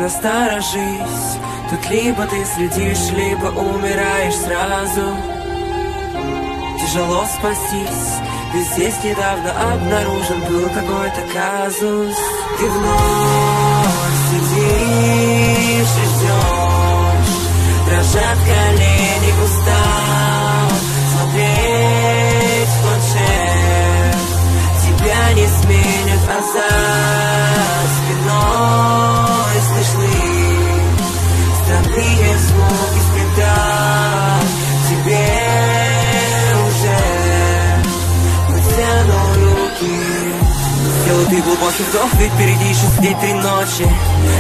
насторожись, тут либо ты следишь, либо умираешь сразу. Тяжело спастись, ведь здесь недавно обнаружен был какой-то казус. Ты вновь сидишь и ждешь, дрожат колени, устал смотреть в планшет. Тебя не сменят, а за спиной слышны странные звуки спида. Тебе сделай ты глубокий вдох, ведь впереди еще сидеть 3 ночи.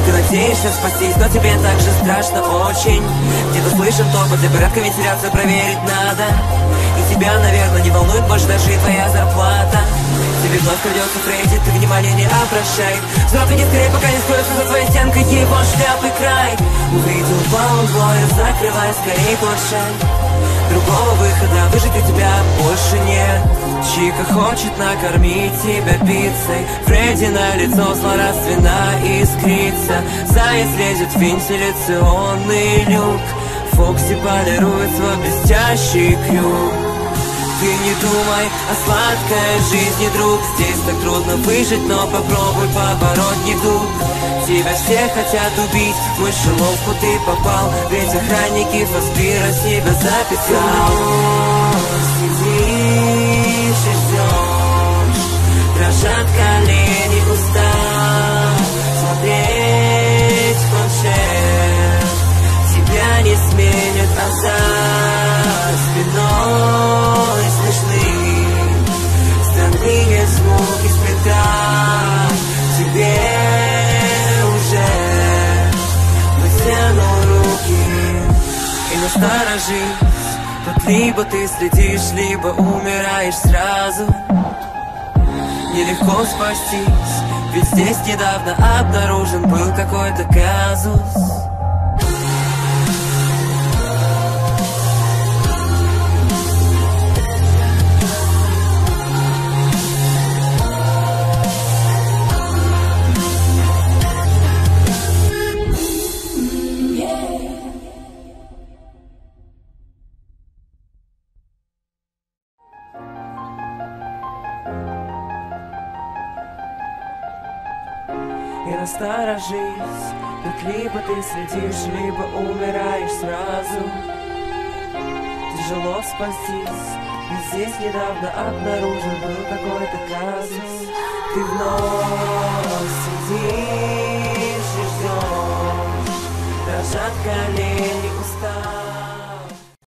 Ты надеешься спастись, но тебе так же страшно очень. Где-то слышен топот, для порядка вентиляцию проверить надо. И тебя, наверное, не волнует больше даже и твоя зарплата. Тебе вновь придется Фредди, ты внимание не обращай. Взрослый не скорее, пока не скроется за твоей стенкой его шляпы край. Увидел плавом закрывай скорее планшет. Другого выхода, выжить у тебя больше нет. Чика хочет накормить тебя пиццей. Фредди на лицо злорадственно искрится. Заяц лезет в вентиляционный люк. Фокси полирует свой блестящий крюк. Ты не думай о сладкой жизни, друг. Здесь так трудно выжить, но попробуй побороть недуг. Тебя все хотят убить, в мышеловку ты попал. Ведь охранники Фаспира тебя записал. Сидишь и ждешь, дрожат колени, устал смотреть в планшет. Тебя не сменят, а за спиной слышны странные звуки спида. Тебе уже вытяну руки. И насторожись, тут либо ты следишь, либо умираешь сразу. Нелегко спастись, ведь здесь недавно обнаружен был какой-то казус. И насторожись, тут либо ты следишь, либо умираешь сразу. Тяжело спастись, ведь здесь недавно обнаружен был какой-то казус. Ты вновь сидишь и ждешь, дрожат колени.